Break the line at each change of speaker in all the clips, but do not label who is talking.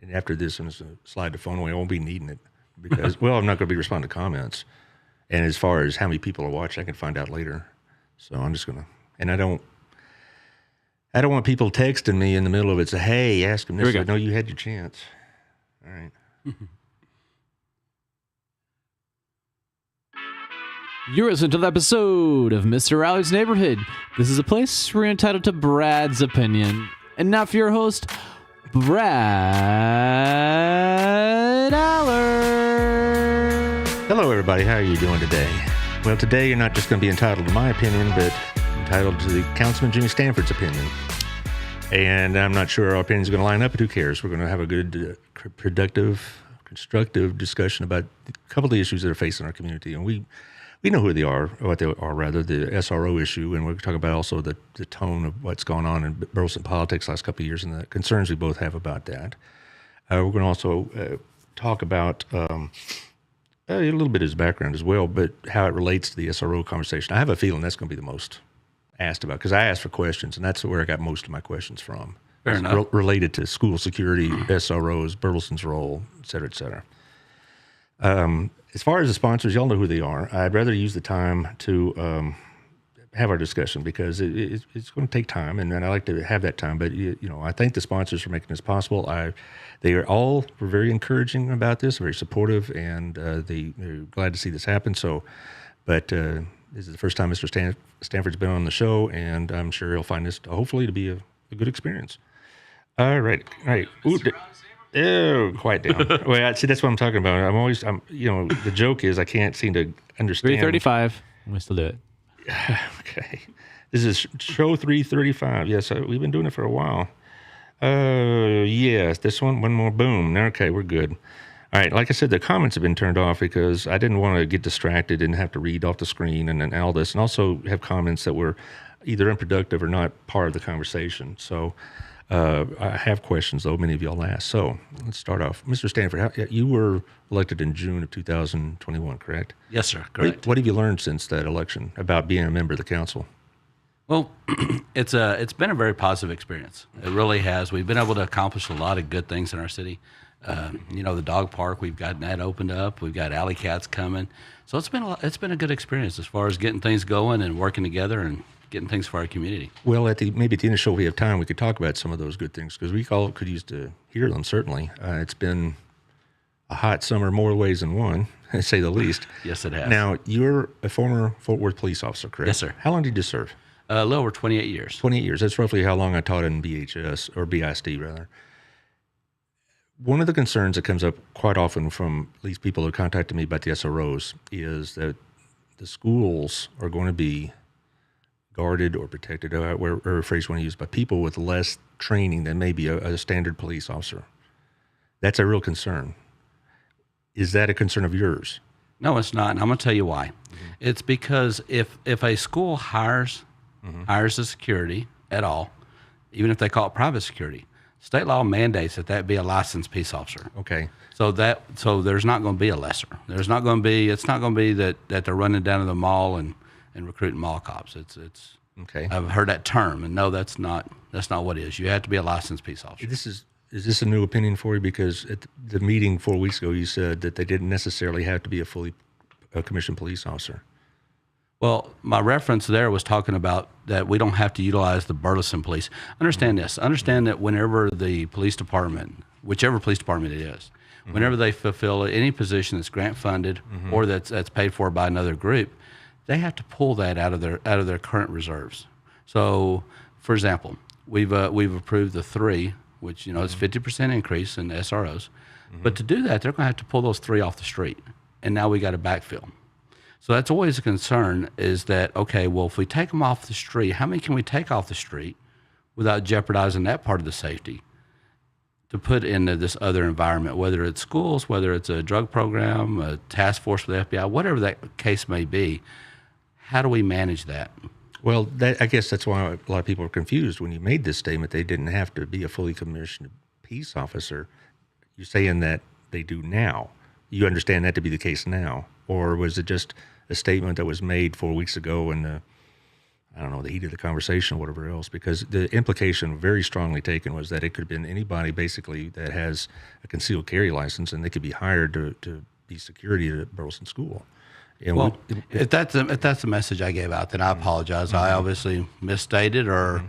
And after this, I'm just going to slide the phone away. I won't be needing it because, well, I'm not going to be responding to comments. And as far as how many people are watching, I can find out later. So I'm just going to, and I don't want people texting me in the middle of it. Say, hey, ask them this. No, you had your chance. All right.
You're listening to the episode of Mr. Allard's Neighborhood. This is a place where you're entitled to Brad's opinion. And now for your host, Brad Allard.
Hello, everybody. How are you doing today? Well, today you're not just going to be entitled to my opinion, but entitled to the Councilman Jimmy Stanford's opinion. And I'm not sure our opinion is going to line up, but who cares? We're going to have a good, productive, constructive discussion about a couple of the issues that are facing our community. And we know who they are, or what they are, rather, the SRO issue, and we're talking about also the tone of what's gone on in Burleson politics the last couple of years and the concerns we both have about that. We're going to also talk about a little bit of his background as well, but how it relates to the SRO conversation. I have a feeling that's going to be the most asked about, because I asked for questions, and that's where I got most of my questions from.
Fair enough.
Related to school security, SROs, Burleson's role, et cetera, et cetera. As far as the sponsors, y'all know who they are. I'd rather use the time to have our discussion because it's going to take time, and I like to have that time. But I thank the sponsors for making this possible. They were very encouraging about this, very supportive, and they're glad to see this happen. So, but this is the first time Mr. Stanford's been on the show, and I'm sure he'll find this hopefully to be a good experience. All right. Ooh, quiet down. Well, see, that's what I'm talking about. The joke is I can't seem to understand.
335. We still do it.
Okay. This is show 335. Yes, we've been doing it for a while. Yes, this one more. Boom. Okay, we're good. All right. Like I said, the comments have been turned off because I didn't want to get distracted and have to read off the screen and then all this, and also have comments that were either unproductive or not part of the conversation. So, I have questions, though, many of y'all asked. So let's start off. Mr. Stanford, you were elected in June of 2021, correct?
Yes, sir, correct.
What have you learned since that election about being a member of the council?
Well, it's been a very positive experience. It really has. We've been able to accomplish a lot of good things in our city. The dog park, we've gotten that opened up. We've got alley cats coming. So it's been a good experience as far as getting things going and working together and getting things for our community. Well,
maybe at the end of the show, if we have time, we could talk about some of those good things because we all could use to hear them, certainly. It's been a hot summer, more ways than one, to say the least.
Yes, it has.
Now, you're a former Fort Worth police officer, correct?
Yes, sir.
How long did you serve?
A little over 28 years.
28 years. That's roughly how long I taught in BHS, or BISD, rather. One of the concerns that comes up quite often from at least people who contacted me about the SROs is that the schools are going to be guarded or protected, or a phrase you want to use, by people with less training than maybe a standard police officer. That's a real concern. Is that a concern of yours?
No, it's not, and I'm going to tell you why. Mm-hmm. It's because if a school hires the security at all, even if they call it private security, state law mandates that be a licensed peace officer.
Okay.
So there's not going to be a lesser. It's not going to be that they're running down to the mall and recruiting mall cops. It's
okay.
I've heard that term, and no, that's not what it is. You have to be a licensed peace officer.
Is this a new opinion for you? Because at the meeting 4 weeks ago, you said that they didn't necessarily have to be a fully commissioned police officer.
Well, my reference there was talking about that we don't have to utilize the Burleson police. Understand this. Understand that whenever the police department, whichever police department it is, whenever they fulfill any position that's grant funded or that's paid for by another group, they have to pull that out of their current reserves. So, for example, we've approved the 3, which it's 50% increase in SROs, but to do that, they're going to have to pull those 3 off the street, and now we got to backfill. So that's always a concern. Is that okay? Well, if we take them off the street, how many can we take off the street without jeopardizing that part of the safety to put into this other environment, whether it's schools, whether it's a drug program, a task force with the FBI, whatever that case may be? How do we manage that?
Well, I guess that's why a lot of people are confused when you made this statement. They didn't have to be a fully commissioned peace officer. You're saying that they do now. You understand that to be the case now? Or was it just a statement that was made 4 weeks ago and I don't know, the heat of the conversation or whatever else, because the implication very strongly taken was that it could have been anybody basically that has a concealed carry license, and they could be hired to be security at Burleson School. And
Well, if that's the message I gave out, then I apologize. I obviously misstated or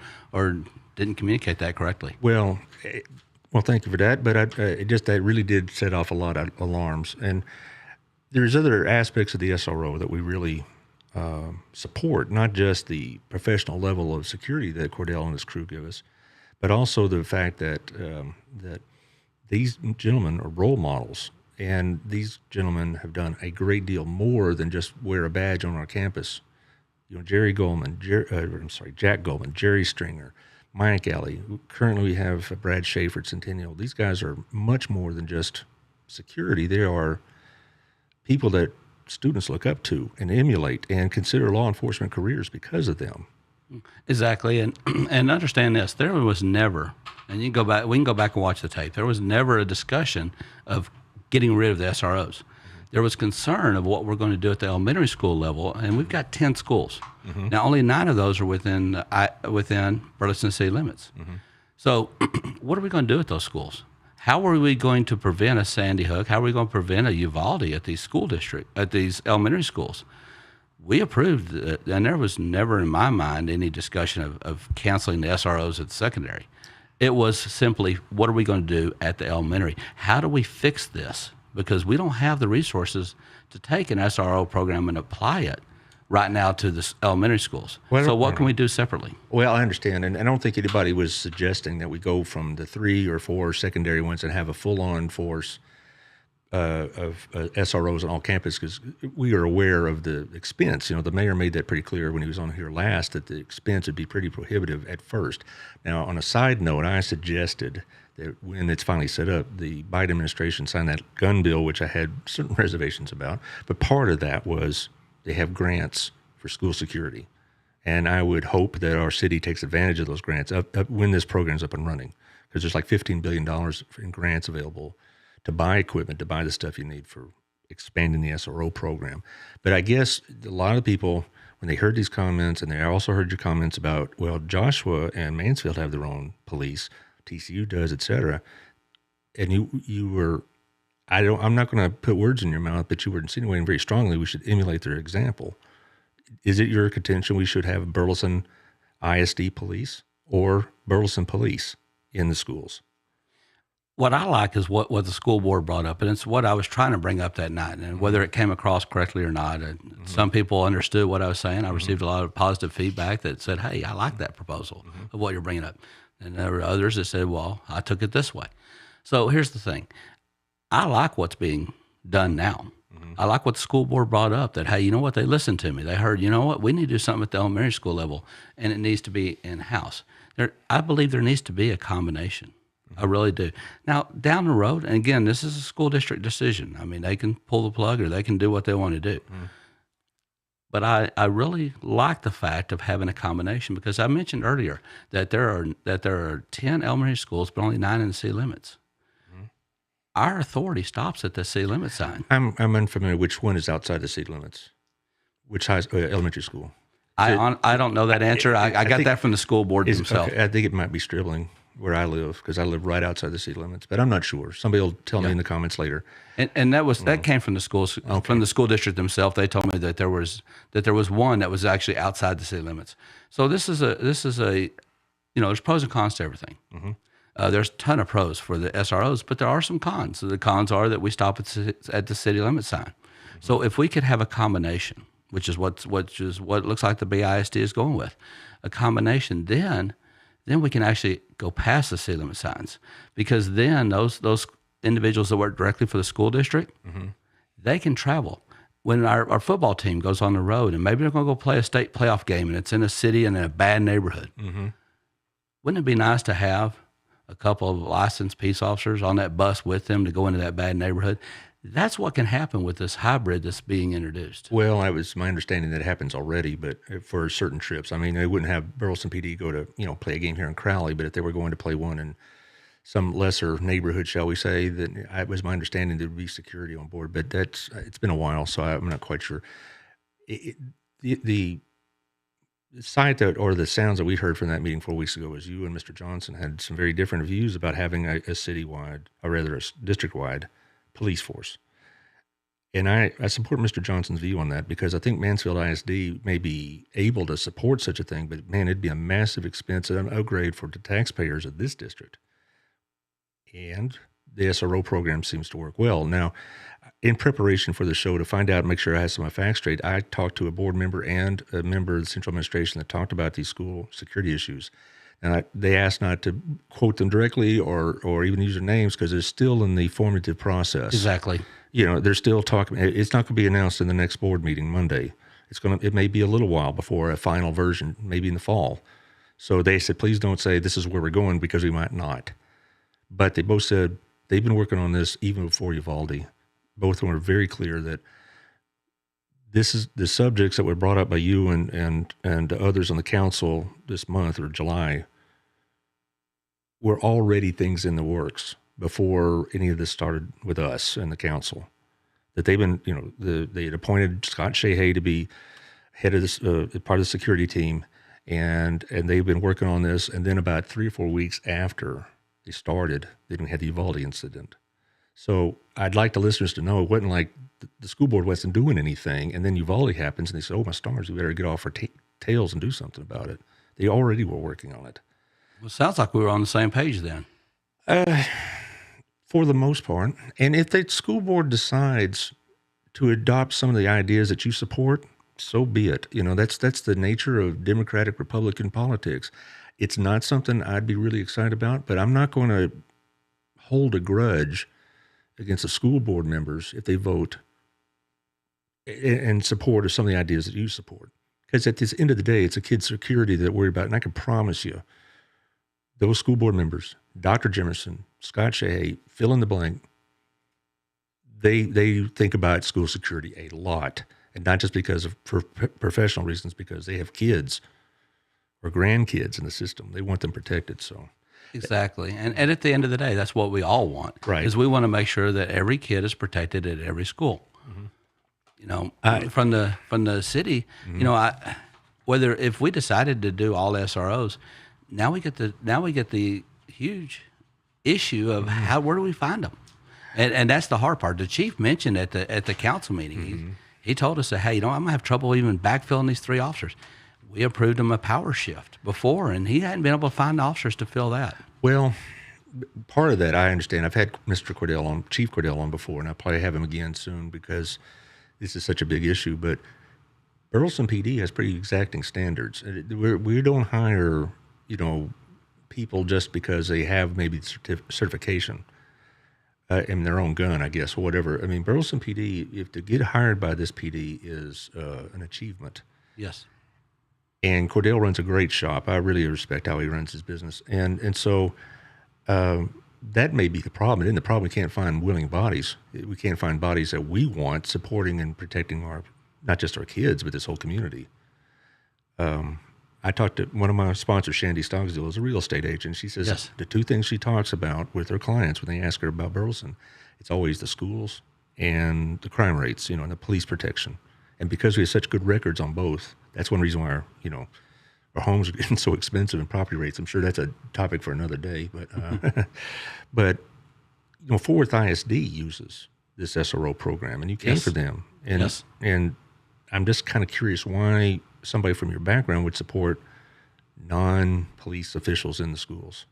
didn't communicate that correctly.
well, thank you for that. But that really did set off a lot of alarms. And there's other aspects of the SRO that we really support, not just the professional level of security that Cordell and his crew give us, but also the fact that that these gentlemen are role models, and these gentlemen have done a great deal more than just wear a badge on our campus. You know, Jack Goldman, Jerry Stringer, Mike Alley. Currently, we have Brad Schaefer at Centennial. These guys are much more than just security. They are people that students look up to and emulate and consider law enforcement careers because of them.
Exactly, and understand this: there was never, and you can go back. We can go back and watch the tape. There was never a discussion of getting rid of the SROs. There was concern of what we're going to do at the elementary school level, and we've got 10 schools. Now, only 9 of those are within Burleson city limits. So, what are we going to do at those schools? How are we going to prevent a Sandy Hook? How are we going to prevent a Uvalde at these these elementary schools? We approved, and there was never in my mind any discussion of canceling the SROs at the secondary. It was simply, what are we going to do at the elementary? How do we fix this? Because we don't have the resources to take an SRO program and apply it right now to the elementary schools. So what can we do separately?
Well, I understand, and I don't think anybody was suggesting that we go from the 3 or 4 secondary ones and have a full-on force of SROs on all campus, because we are aware of the expense. You know, the mayor made that pretty clear when he was on here last, that the expense would be pretty prohibitive at first. Now, on a side note, I suggested that when it's finally set up, the Biden administration signed that gun bill, which I had certain reservations about, but part of that was they have grants for school security. And I would hope that our city takes advantage of those grants up when this program's up and running, because there's like $15 billion in grants available to buy equipment, to buy the stuff you need for expanding the SRO program. But I guess a lot of people, when they heard these comments, and they also heard your comments about, well, Joshua and Mansfield have their own police, TCU does, et cetera, and you were, I'm not going to put words in your mouth, but you were insinuating very strongly we should emulate their example. Is it your contention we should have Burleson ISD police or Burleson police in the schools?
What I like is what the school board brought up, and it's what I was trying to bring up that night, and whether it came across correctly or not. Some people understood what I was saying. I received a lot of positive feedback that said, hey, I like that proposal of what you're bringing up. And there were others that said, well, I took it this way. So here's the thing. I like what's being done now. I like what the school board brought up, that, hey, you know what, they listened to me. They heard, you know what, we need to do something at the elementary school level, and it needs to be in-house. I believe there needs to be a combination. I really do. Now, down the road, and again, this is a school district decision. I mean, they can pull the plug or they can do what they want to do. But I really like the fact of having a combination, because I mentioned earlier that there are 10 elementary schools, but only 9 in the city limits. Our authority stops at the city limit sign.
I'm unfamiliar which one is outside the city limits. Which elementary school?
I don't know that answer. I got that from the school board themselves.
Okay, I think it might be Stribling, where I live, because I live right outside the city limits. But I'm not sure. Somebody will tell me in the comments later.
And that came from the schools, from the school district themselves. They told me that there was one that was actually outside the city limits. So this is a there's pros and cons to everything. There's a ton of pros for the SROs, but there are some cons. So the cons are that we stop at the city limit sign. So if we could have a combination, which is what it looks like the BISD is going with, a combination, then we can actually go past the city limit signs, because then those individuals that work directly for the school district, they can travel. When our football team goes on the road, and maybe they're going to go play a state playoff game, and it's in a city and in a bad neighborhood, wouldn't it be nice to have a couple of licensed peace officers on that bus with them to go into that bad neighborhood? That's what can happen with this hybrid that's being introduced.
Well, it was my understanding that it happens already, but for certain trips. I mean, they wouldn't have Burleson PD go to, play a game here in Crowley, but if they were going to play one in some lesser neighborhood, shall we say, then it was my understanding there would be security on board. But it's been a while, so I'm not quite sure. The sight that, or the sounds that we heard from that meeting 4 weeks ago was you and Mr. Johnson had some very different views about having a citywide, or rather a district-wide police force. And I support Mr. Johnson's view on that because I think Mansfield ISD may be able to support such a thing, but man, it'd be a massive expense and an upgrade for the taxpayers of this district. And the SRO program seems to work well. Now, in preparation for the show, to find out, make sure I have some of my facts straight, I talked to a board member and a member of the central administration that talked about these school security issues. And they asked not to quote them directly or even use their names because they're still in the formative process.
Exactly.
They're still talking. It's not going to be announced in the next board meeting Monday. It may be a little while before a final version, maybe in the fall. So they said, please don't say this is where we're going because we might not. But they both said they've been working on this even before Uvalde. Both of them were very clear that this is the subjects that were brought up by you and others on the council this month or July were already things in the works before any of this started with us and the council. That they've been, they had appointed Scott Shahay to be head of this part of the security team, and they've been working on this. And then about 3 or 4 weeks after they started, they didn't have the Uvalde incident. So I'd like the listeners to know it wasn't like the school board wasn't doing anything, and then Uvalde happens, and they said, "Oh my stars, we better get off our tails and do something about it." They already were working on it.
Well, it sounds like we were on the same page then.
For the most part. And if the school board decides to adopt some of the ideas that you support, so be it. That's the nature of Democratic Republican politics. It's not something I'd be really excited about, but I'm not going to hold a grudge against the school board members if they vote in support of some of the ideas that you support. Because at the end of the day, it's a kid's security that we're about. And I can promise you, those school board members, Dr. Jimerson, Scott Shahay, fill in the blank, they think about school security a lot. And not just because of professional reasons, because they have kids or grandkids in the system. They want them protected. So
exactly. And at the end of the day, that's what we all want.
Right.
Is we want to make sure that every kid is protected at every school. From the city, whether if we decided to do all SROs, now we get the huge issue of where do we find them, and that's the hard part. The chief mentioned at the council meeting, he told us that, hey, I'm gonna have trouble even backfilling these 3 officers. We approved him a power shift before, and he hadn't been able to find the officers to fill that.
Well, part of that I understand. I've had Mr. Cordell on, Chief Cordell on before, and I'll probably have him again soon because this is such a big issue. But Burleson PD has pretty exacting standards. We don't hire, people just because they have maybe certification in their own gun, I guess, or whatever. I mean, Burleson PD, if to get hired by this PD is an achievement.
Yes.
And Cordell runs a great shop. I really respect how he runs his business. And so that may be the problem. And the problem, we can't find willing bodies. We can't find bodies that we want supporting and protecting not just our kids, but this whole community. I talked to one of my sponsors, Shandy Stogsdill, is a real estate agent. She says
Yes.
The 2 things she talks about with her clients when they ask her about Burleson, it's always the schools and the crime rates, and the police protection. And because we have such good records on both, that's one reason why our homes are getting so expensive and property rates. I'm sure that's a topic for another day. But Fort Worth ISD uses this SRO program, and you came
Yes.
for them. And
Yes.
and I'm just kind of curious why somebody from your background would support non-police officials in the schools.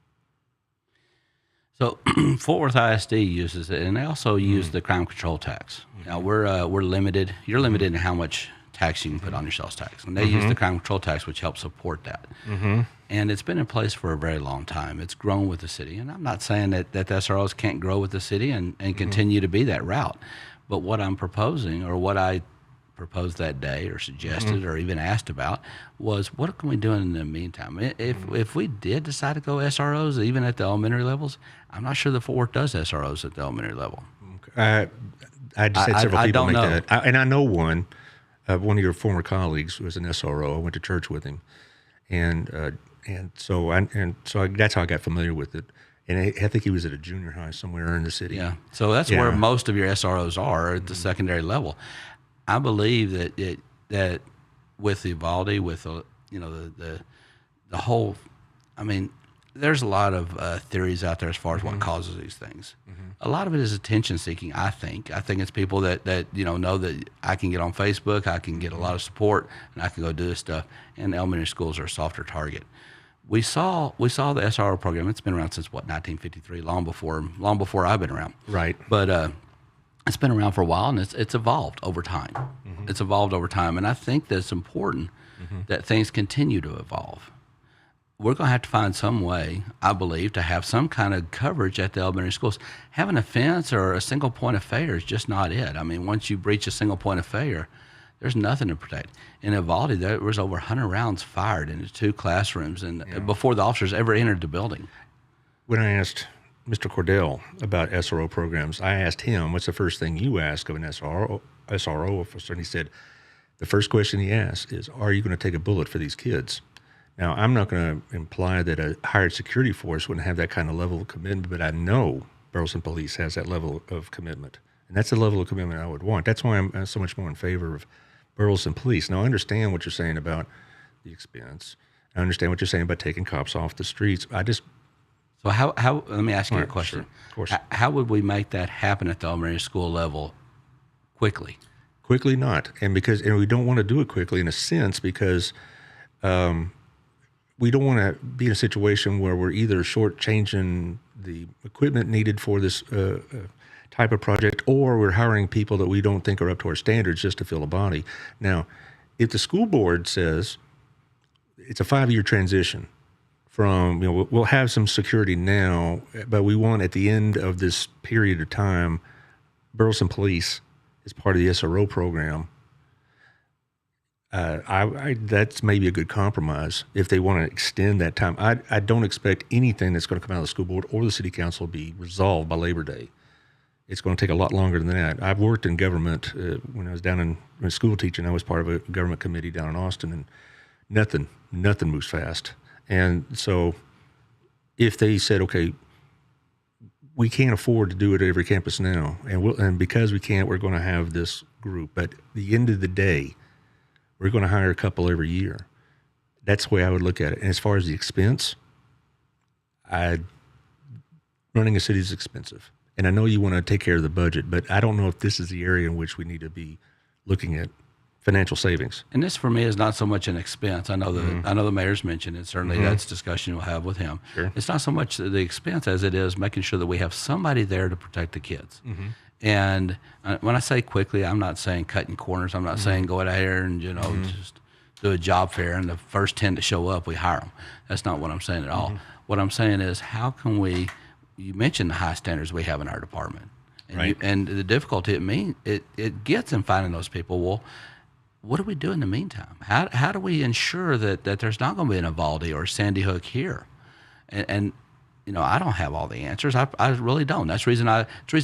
So Fort Worth ISD uses it, and they also use the crime control tax. Now we're limited. You're limited in how much tax you can put on your sales tax, and they use the crime control tax, which helps support that. And it's been in place for a very long time. It's grown with the city, and I'm not saying that the SROs can't grow with the city and continue to be that route. But what I'm proposing, or what I proposed that day or suggested or even asked about, was what can we do in the meantime? If we did decide to go SROs, even at the elementary levels, I'm not sure the Fort Worth does SROs at the elementary level.
I just had several
I
people
don't
make
know.
that. And I know one of your former colleagues who was an SRO. I went to church with him. And so that's how I got familiar with it. And I think he was at a junior high somewhere in the city.
Yeah. So that's where most of your SROs are at the secondary level. I believe that with Uvalde, with the whole. I mean, there's a lot of theories out there as far as what causes these things. A lot of it is attention seeking. I think it's people that know that I can get on Facebook, I can get a lot of support, and I can go do this stuff. And elementary schools are a softer target. We saw the SRO program. It's been around since 1953, long before I've been around.
Right.
But it's been around for a while, and it's evolved over time. It's evolved over time, and I think that it's important that things continue to evolve. We're going to have to find some way, I believe, to have some kind of coverage at the elementary schools. Having a fence or a single point of failure is just not it. I mean, once you breach a single point of failure, there's nothing to protect. In Uvalde, there was over 100 rounds fired into 2 classrooms and before the officers ever entered the building.
When I asked Mr. Cordell about SRO programs, I asked him, what's the first thing you ask of an SRO officer? And he said, the first question he asked is, are you going to take a bullet for these kids? Now, I'm not going to imply that a hired security force wouldn't have that kind of level of commitment, but I know Burleson Police has that level of commitment. And that's the level of commitment I would want. That's why I'm so much more in favor of Burleson Police. Now, I understand what you're saying about the expense. I understand what you're saying about taking cops off the streets.
So how let me ask you a question.
Sure, of course.
How would we make that happen at the elementary school level quickly?
Quickly not. And we don't want to do it quickly in a sense because we don't want to be in a situation where we're either shortchanging the equipment needed for this type of project, or we're hiring people that we don't think are up to our standards just to fill a body. Now, if the school board says it's a 5-year transition from, we'll have some security now, but we want at the end of this period of time, Burleson Police is part of the SRO program. That's maybe a good compromise if they want to extend that time. I don't expect anything that's going to come out of the school board or the city council to be resolved by Labor Day. It's going to take a lot longer than that. I've worked in government when I was down in school teaching. I was part of a government committee down in Austin, and nothing moves fast. And so if they said, okay, we can't afford to do it at every campus now, and because we can't, we're going to have this group. But at the end of the day, we're going to hire a couple every year. That's the way I would look at it. And as far as the expense, running a city is expensive. And I know you want to take care of the budget, but I don't know if this is the area in which we need to be looking at financial savings.
And this for me is not so much an expense. I know the mayor's mentioned it. Certainly that's a discussion you'll have with him.
Sure.
It's not so much the expense as it is making sure that we have somebody there to protect the kids. And when I say quickly, I'm not saying cutting corners. I'm not saying go out there and just do a job fair and the first 10 to show up, we hire them. That's not what I'm saying at all. What I'm saying is, how can we? You mentioned the high standards we have in our department, and,
right.
And the difficulty it gets in finding those people. Well, what do we do in the meantime? How do we ensure that there's not going to be an Uvalde or Sandy Hook here? And I don't have all the answers. I really don't. That's the reason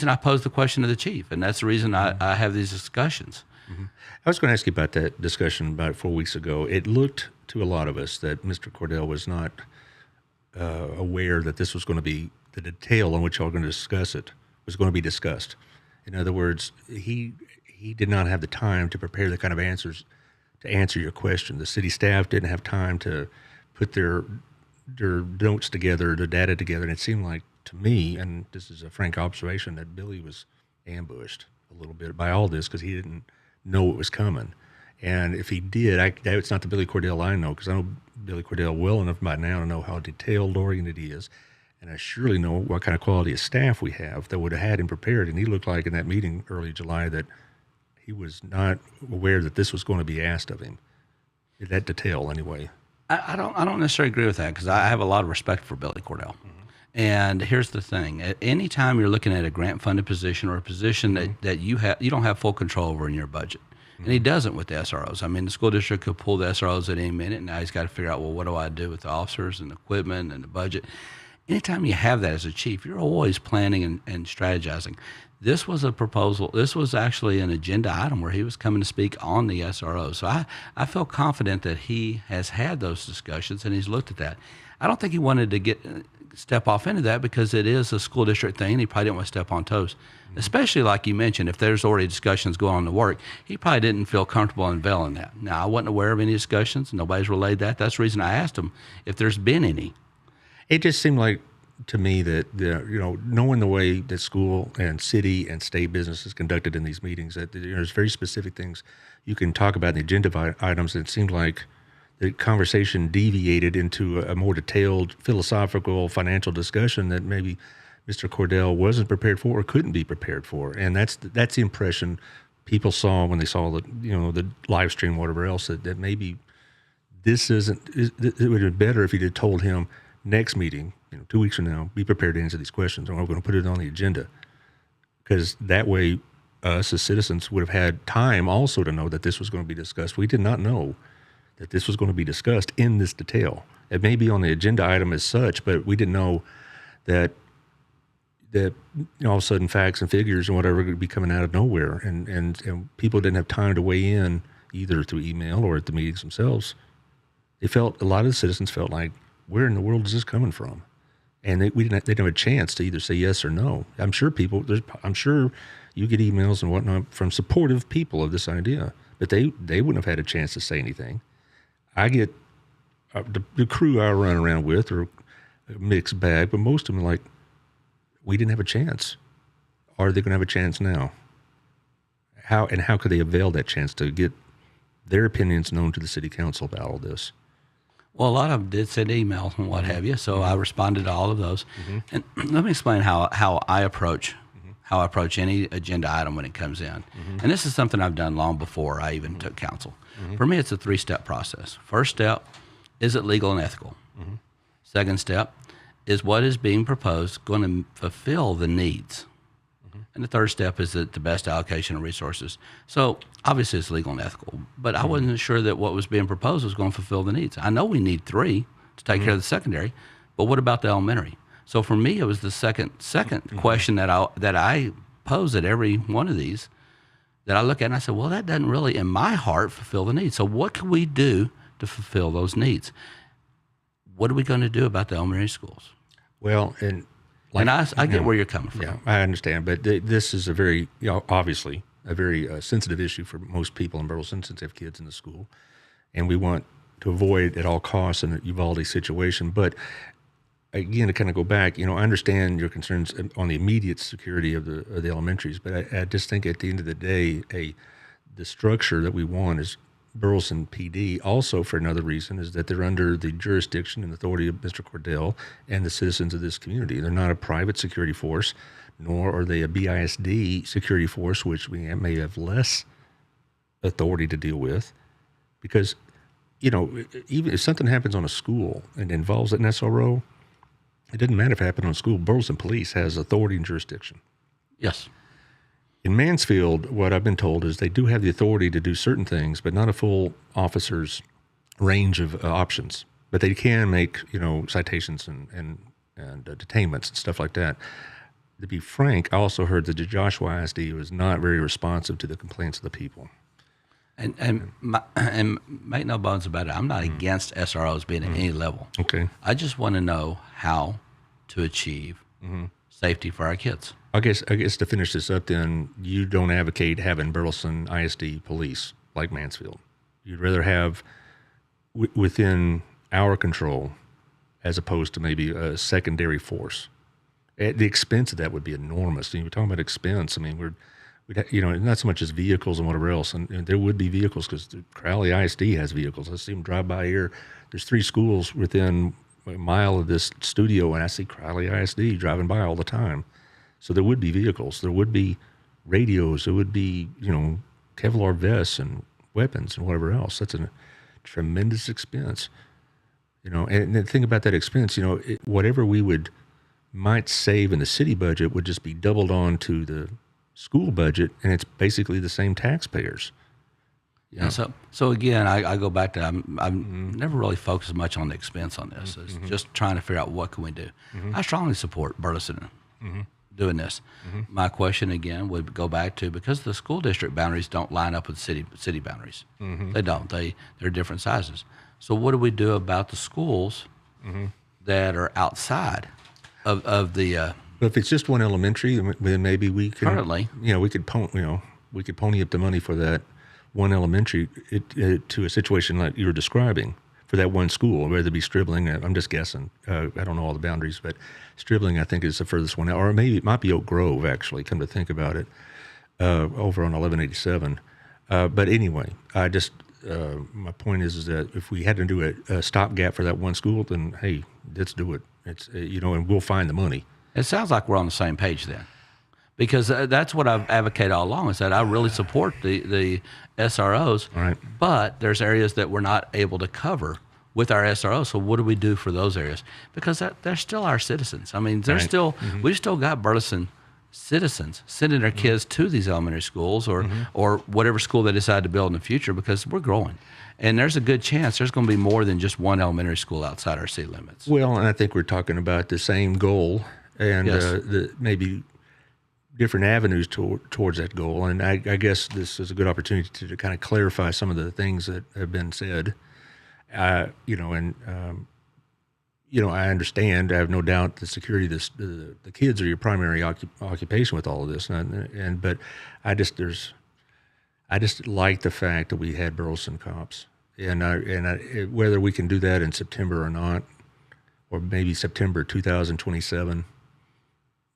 I posed the question to the chief, and that's the reason I have these discussions.
I was going to ask you about that discussion about 4 weeks ago. It looked to a lot of us that Mr. Cordell was not aware that this was going to be the detail on which y'all were going to discuss it was going to be discussed. In other words, he did not have the time to prepare the kind of answers to answer your question. The city staff didn't have time to put their notes together, their data together, and it seemed like to me, and this is a frank observation, that Billy was ambushed a little bit by all this because he didn't know what was coming. And if he did, it's not the Billy Cordell I know, because I know Billy Cordell well enough by now to know how detailed oriented he is. And I surely know what kind of quality of staff we have that would have had him prepared. And he looked like in that meeting early July that he was not aware that this was going to be asked of him. That detail, anyway.
I don't necessarily agree with that, because I have a lot of respect for Billy Cordell. And here's the thing: at any time you're looking at a grant-funded position or a position that you don't have full control over in your budget, and he doesn't with the SROs. I mean, the school district could pull the SROs at any minute, and now he's got to figure out, well, what do I do with the officers and the equipment and the budget? Anytime you have that as a chief, you're always planning and strategizing. This was a proposal. This was actually an agenda item where he was coming to speak on the SRO. So I feel confident that he has had those discussions and he's looked at that. I don't think he wanted to step off into that because it is a school district thing. And he probably didn't want to step on toes, especially like you mentioned, if there's already discussions going on to work, he probably didn't feel comfortable unveiling that. Now, I wasn't aware of any discussions. Nobody's relayed that. That's the reason I asked him if there's been any.
It just seemed like to me that knowing the way that school and city and state business is conducted in these meetings, that there's very specific things you can talk about in the agenda items. And it seemed like the conversation deviated into a more detailed philosophical financial discussion that maybe Mr. Cordell wasn't prepared for or couldn't be prepared for. And that's the impression people saw when they saw the live stream, whatever else, that maybe this it would have been better if you'd have told him next meeting, 2 weeks from now, be prepared to answer these questions, or we're going to put it on the agenda. Because that way, us as citizens would have had time also to know that this was going to be discussed. We did not know that this was going to be discussed in this detail. It may be on the agenda item as such, but we didn't know that all of a sudden facts and figures and whatever would be coming out of nowhere, and people didn't have time to weigh in either through email or at the meetings themselves. A lot of the citizens felt like, where in the world is this coming from? And they didn't have a chance to either say yes or no. I'm sure you get emails and whatnot from supportive people of this idea, but they wouldn't have had a chance to say anything. I get the crew I run around with are a mixed bag, but most of them are like, we didn't have a chance. Are they going to have a chance now? How could they avail that chance to get their opinions known to the city council about all this?
Well, a lot of them did send emails and what have you, so I responded to all of those. And let me explain how I approach any agenda item when it comes in. And this is something I've done long before I even took council. For me, it's a 3-step process. First step, is it legal and ethical? Second step, is what is being proposed going to fulfill the needs? And the third step is the best allocation of resources. So obviously it's legal and ethical, but I wasn't sure that what was being proposed was going to fulfill the needs. I know we need 3 to take care of the secondary, but what about the elementary? So for me, it was the second question that I pose at every one of these that I look at and I said, well, that doesn't really, in my heart, fulfill the needs. So what can we do to fulfill those needs? What are we going to do about the elementary schools?
Well,
I get where you're coming from.
Yeah, I understand, but this is a very, obviously, a very sensitive issue for most people in Burleson since they have kids in the school, and we want to avoid at all costs an Uvalde situation. But again, to kind of go back, I understand your concerns on the immediate security of the elementaries, but I just think at the end of the day, the structure that we want is Burleson PD. Also, for another reason, is that they're under the jurisdiction and authority of Mr. Cordell and the citizens of this community. They're not a private security force, nor are they a BISD security force, which we may have less authority to deal with. Because, even if something happens on a school and involves an SRO, it doesn't matter if it happened on a school. Burleson Police has authority and jurisdiction.
Yes.
In Mansfield, what I've been told is they do have the authority to do certain things, but not a full officer's range of options. But they can make, citations and detainments and stuff like that. To be frank, I also heard that the Joshua ISD was not very responsive to the complaints of the people.
And make no bones about it, I'm not against SROs being at any level.
Okay.
I just want to know how to achieve safety for our kids.
I guess to finish this up, then, you don't advocate having Burleson ISD police like Mansfield. You'd rather have within our control as opposed to maybe a secondary force. The expense of that would be enormous. We're talking about expense. I mean, not so much as vehicles and whatever else. And there would be vehicles because Crowley ISD has vehicles. I see them drive by here. There's 3 schools within a mile of this studio, and I see Crowley ISD driving by all the time. So there would be vehicles, there would be radios, there would be, Kevlar vests and weapons and whatever else. That's a tremendous expense, And the thing about that expense, whatever we might save in the city budget would just be doubled on to the school budget, and it's basically the same taxpayers.
Yeah. So again, I go back to I've never really focused much on the expense on this. It's just trying to figure out what can we do. I strongly support Burleson doing this. My question again would go back to, because the school district boundaries don't line up with city boundaries. They don't. They're different sizes. So what do we do about the schools that are outside of the
But if it's just one elementary, then maybe we can
Currently.
we could pony up the money for that one elementary to a situation like you were describing for that one school, whether it be Stribling. I'm just guessing. I don't know all the boundaries, but Stribling I think is the furthest one out, or maybe it might be Oak Grove actually. Come to think about it, over on 1187. But anyway, I just my point is that if we had to do a stopgap for that one school, then hey, let's do it. It's and we'll find the money.
It sounds like we're on the same page then, because that's what I've advocated all along, is that I really support the SROs,
Right.
but there's areas that we're not able to cover with our SROs. So what do we do for those areas? Because they're still our citizens. I mean, they're
Right.
still we've still got Burleson citizens sending their kids to these elementary schools or whatever school they decide to build in the future, because we're growing. And there's a good chance there's going to be more than just one elementary school outside our city limits.
Well, and I think we're talking about the same goal and
Yes.
maybe different avenues towards that goal. And I guess this is a good opportunity to kind of clarify some of the things that have been said. I understand. I have no doubt the security of the kids are your primary occupation with all of this. But I just like the fact that we had Burleson cops, and whether we can do that in September or not, or maybe September 2027.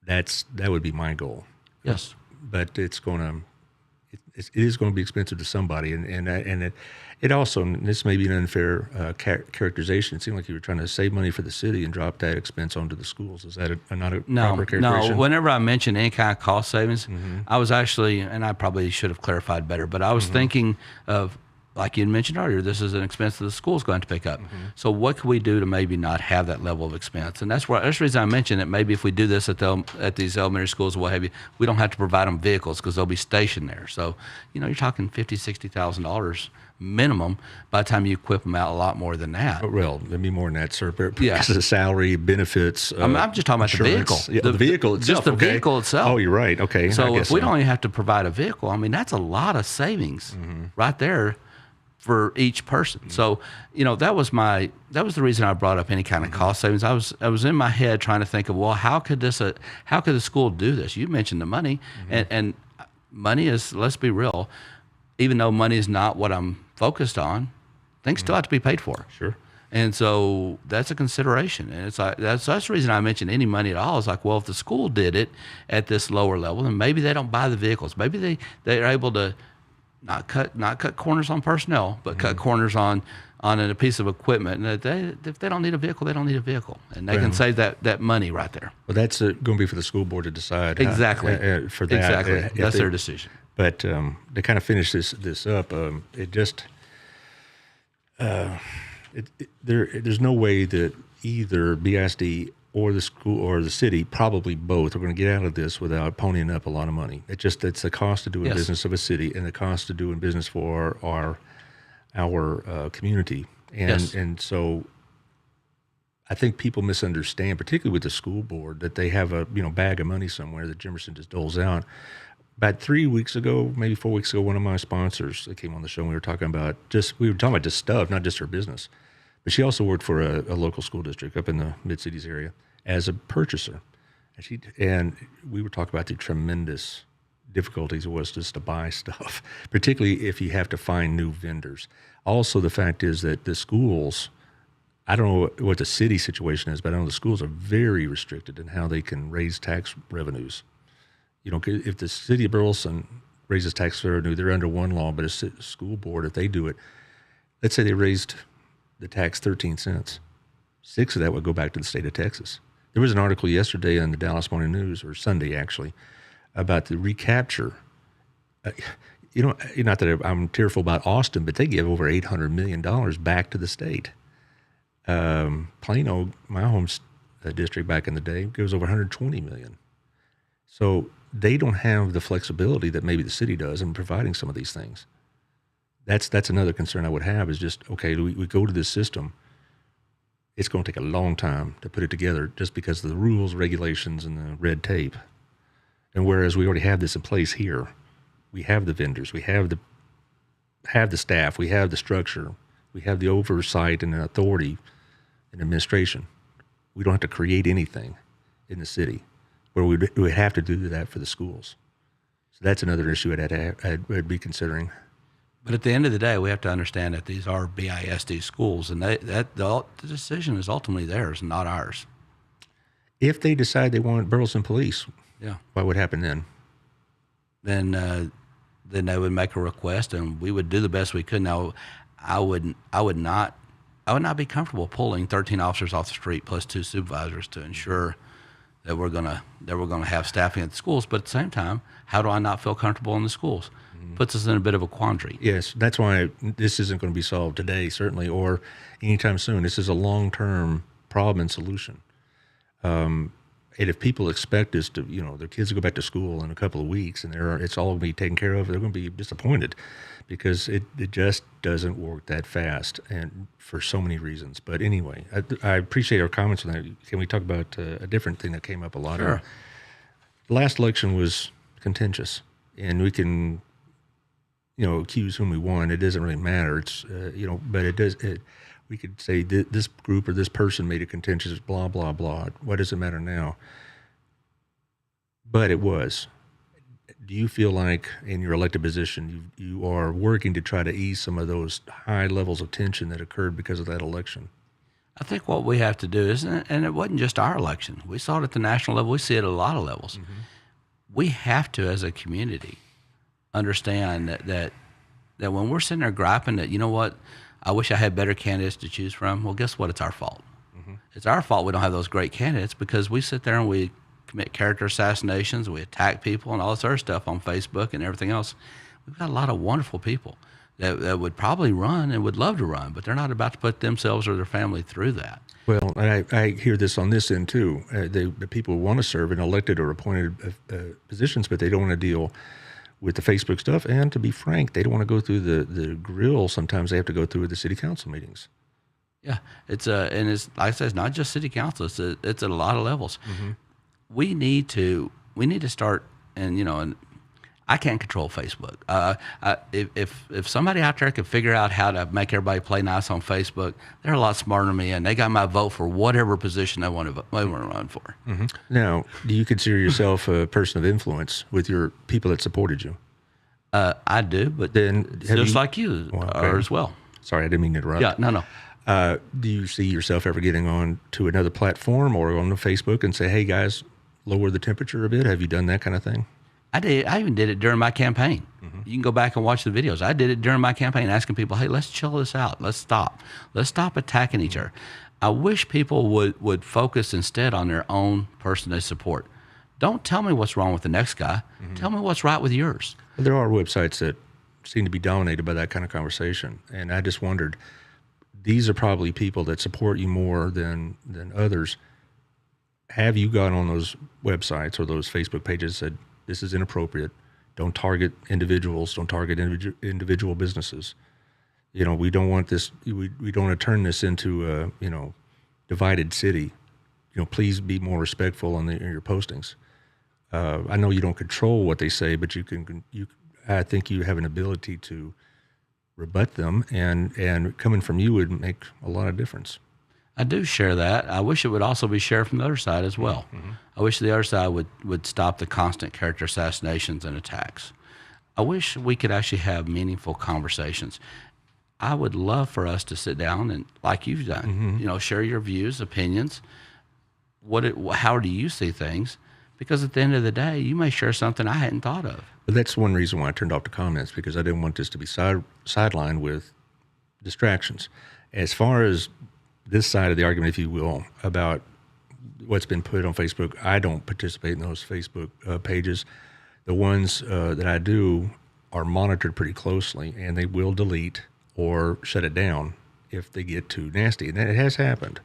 That would be my goal.
Yes.
But it is going to be expensive to somebody, and it also, and this may be an unfair characterization. It seemed like you were trying to save money for the city and drop that expense onto the schools. Is that not a proper characterization?
No. Whenever I mention any kind of cost savings, I was actually, and I probably should have clarified better, but I was thinking of, like you mentioned earlier, this is an expense that the school's going to pick up. So what can we do to maybe not have that level of expense? And that's the reason I mentioned that maybe if we do this at these elementary schools or what have you, we don't have to provide them vehicles because they'll be stationed there. So, you're talking $50,000, $60,000 minimum. By the time you equip them out, a lot more than that.
Well, there'd be more than that, sir. Because
Yeah.
of the salary, benefits.
I'm just talking about the vehicle.
insurance. Yeah, the vehicle itself.
Just the
okay.
vehicle itself.
Oh, you're right. Okay. I
So
guess
if we don't even have to provide a vehicle, I mean, that's a lot of savings right there for each person. So, that was the reason I brought up any kind of cost savings. I was in my head trying to think of, well, how could the school do this? You mentioned the money, and money is, let's be real, even though money is not what I'm focused on, things still have to be paid for.
Sure.
And so that's a consideration. And it's like, that's the reason I mentioned any money at all. Is like, well, if the school did it at this lower level, then maybe they don't buy the vehicles. Maybe they're able to not cut corners on personnel, but cut corners on a piece of equipment. And if they don't need a vehicle, they don't need a vehicle. And they can save that money right there.
Well, that's going to be for the school board to decide.
Exactly.
For that.
Exactly.
If
That's their decision.
But to kind of finish this up, it just there's no way that either BISD or the school or the city, probably both, are going to get out of this without ponying up a lot of money. It's the cost of doing
Yes.
business of a city and the cost of doing business for our community. And so I think people misunderstand, particularly with the school board, that they have a bag of money somewhere that Jimerson just doles out. About 3 weeks ago, maybe 4 weeks ago, one of my sponsors that came on the show, and we were talking about just stuff, not just her business. But she also worked for a local school district up in the Mid-Cities area as a purchaser. And we were talking about the tremendous difficulties it was just to buy stuff, particularly if you have to find new vendors. Also, the fact is that the schools, I don't know what the city situation is, but I know the schools are very restricted in how they can raise tax revenues. If the city of Burleson raises tax revenue, they're under one law, but a school board, if they do it, let's say they raised the tax 13 cents. 6 of that would go back to the state of Texas. There was an article yesterday in the Dallas Morning News, or Sunday actually, about the recapture. Not that I'm tearful about Austin, but they give over $800 million back to the state. Plano, my home district back in the day, gives over $120 million. So they don't have the flexibility that maybe the city does in providing some of these things. That's another concern I would have, is just, okay, we go to this system. It's going to take a long time to put it together just because of the rules, regulations, and the red tape. And whereas we already have this in place here, we have the vendors, we have the staff, we have the structure, we have the oversight and the authority and administration. We don't have to create anything. in the city, where we'd have to do that for the schools. So that's another issue I'd be considering.
But at the end of the day, we have to understand that these are BISD schools, and the decision is ultimately theirs, not ours.
If they decide they want Burleson police,
Yeah.
what would happen then?
Then they would make a request, and we would do the best we could. Now, I would not be comfortable pulling 13 officers off the street plus 2 supervisors to ensure that we're gonna have staffing at the schools. But at the same time, how do I not feel comfortable in the schools? Puts us in a bit of a quandary.
Yes, that's why this isn't going to be solved today, certainly, or anytime soon. This is a long-term problem and solution. And if people expect us to, their kids to go back to school in a couple of weeks and it's all going to be taken care of, they're going to be disappointed because it just doesn't work that fast and for so many reasons. But anyway, I appreciate our comments on that. Can we talk about a different thing that came up a lot?
Sure.
The last election was contentious, and we can accuse whom we want. It doesn't really matter. It's, but it does, we could say this group or this person made it contentious, blah, blah, blah. What does it matter now? But it was. Do you feel like in your elected position, you are working to try to ease some of those high levels of tension that occurred because of that election?
I think what we have to do is, and it wasn't just our election. We saw it at the national level. We see it at a lot of levels. Mm-hmm. We have to, as a community, understand that when we're sitting there griping that, I wish I had better candidates to choose from. Well, guess what? It's our fault. Mm-hmm. It's our fault we don't have those great candidates because we sit there and we commit character assassinations, we attack people and all this other stuff on Facebook and everything else. We've got a lot of wonderful people that would probably run and would love to run, but they're not about to put themselves or their family through that.
Well, I hear this on this end too. The people want to serve in elected or appointed positions, but they don't want to deal with the Facebook stuff. And to be frank, they don't want to go through the grill sometimes they have to go through with the city council meetings.
Yeah, it's like I said, it's not just city council. It's at a lot of levels. Mm-hmm. We need to start, and I can't control Facebook. If somebody out there could figure out how to make everybody play nice on Facebook, they're a lot smarter than me, and they got my vote for whatever position they want to run for.
Mm-hmm. Now, do you consider yourself a person of influence with your people that supported you?
I do, but then just like you are as well.
Sorry, I didn't mean to interrupt.
Yeah, no.
Do you see yourself ever getting on to another platform or on the Facebook and say, hey, guys, lower the temperature a bit? Have you done that kind of thing?
I did. I even did it during my campaign. Mm-hmm. You can go back and watch the videos. I did it during my campaign, asking people, hey, let's chill this out. Let's stop. Let's stop attacking each other. I wish people would focus instead on their own person they support. Don't tell me what's wrong with the next guy. Mm-hmm. Tell me what's right with yours.
Well, there are websites that seem to be dominated by that kind of conversation. And I just wondered, these are probably people that support you more than others. Have you gone on those websites or those Facebook pages and said, this is inappropriate, don't target individuals, don't target individual businesses? We don't want this, we don't want to turn this into a, divided city. Please be more respectful in your postings. I know you don't control what they say, but I think you have an ability to rebut them, and coming from you would make a lot of difference.
I do share that. I wish it would also be shared from the other side as well. Mm-hmm. I wish the other side would stop the constant character assassinations and attacks. I wish we could actually have meaningful conversations. I would love for us to sit down and, like you've done, mm-hmm. Share your views, opinions. How do you see things? Because at the end of the day, you may share something I hadn't thought of.
But that's one reason why I turned off the comments, because I didn't want this to be sidelined with distractions. As far as this side of the argument, if you will, about what's been put on Facebook, I don't participate in those Facebook pages. The ones that I do are monitored pretty closely, and they will delete or shut it down if they get too nasty. And it has happened.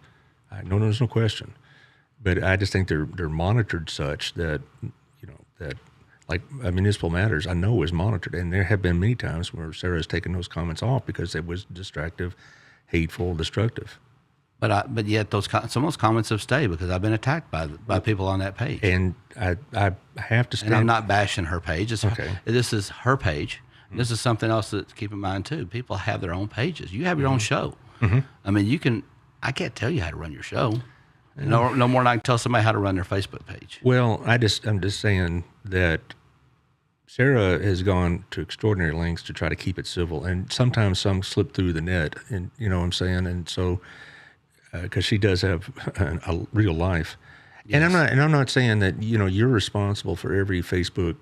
There's no question. But I just think they're monitored such that, that like Municipal Matters, I know is monitored. And there have been many times where Sarah has taken those comments off because it was distractive, hateful, destructive.
But yet some of those comments have stayed because I've been attacked by people on that page.
And I have to stand.
And I'm not bashing her page.
Okay.
This is her page. Mm-hmm. This is something else to keep in mind too. People have their own pages. You have your own show. Mm-hmm. I mean, I can't tell you how to run your show. No more than I can tell somebody how to run their Facebook page.
Well, I'm just saying that Sarah has gone to extraordinary lengths to try to keep it civil, and sometimes some slip through the net, and you know what I'm saying. And so, because she does have a real life,
Yes.
and I'm not saying that you're responsible for every Facebook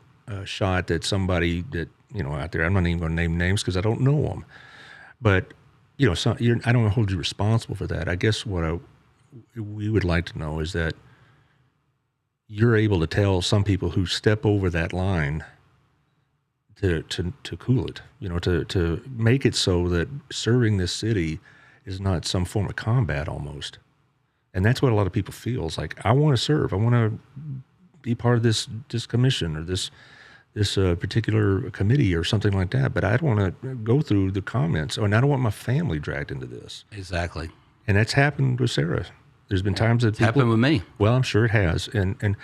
shot that somebody that out there. I'm not even going to name names because I don't know them, but I don't want to hold you responsible for that. I guess what we would like to know is that you're able to tell some people who step over that line to cool it, to make it so that serving this city is not some form of combat almost. And that's what a lot of people feel. It's like, I want to serve. I want to be part of this commission or this particular committee or something like that. But I don't want to go through the comments, and I don't want my family dragged into this.
Exactly.
And that's happened with Sarah. There's been times that people,
Happened with me.
Well, I'm sure it has, and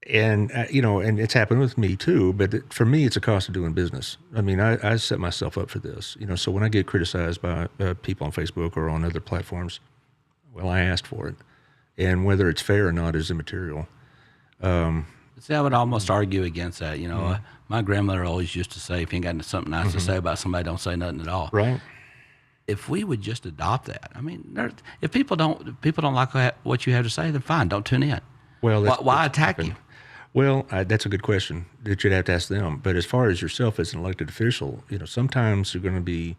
it's happened with me too. But for me, it's a cost of doing business. I mean, I set myself up for this. So when I get criticized by people on Facebook or on other platforms, well, I asked for it, and whether it's fair or not is immaterial.
See, I would almost argue against that. My grandmother always used to say, if you ain't got something nice to say about somebody, don't say nothing at all.
Right.
If we would just adopt that, I mean, if people don't like what you have to say, then fine, don't tune in.
Well,
why attack you?
Well, that's a good question that you'd have to ask them. But as far as yourself as an elected official, sometimes you're going to be,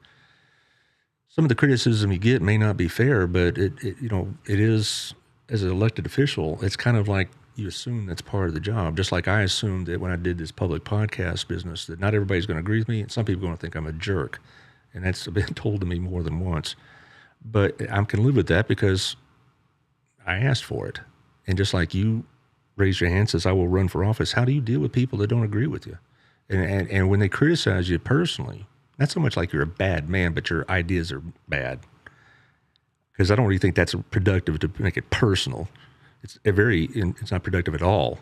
some of the criticism you get may not be fair, but it is, as an elected official, it's kind of like you assume that's part of the job. Just like I assumed that when I did this public podcast business that not everybody's going to agree with me, and some people are going to think I'm a jerk. And that's been told to me more than once. But I can live with that because I asked for it. And just like you raised your hand, says, I will run for office, how do you deal with people that don't agree with you? And when they criticize you personally, not so much like you're a bad man, but your ideas are bad. Because I don't really think that's productive to make it personal. It's not productive at all.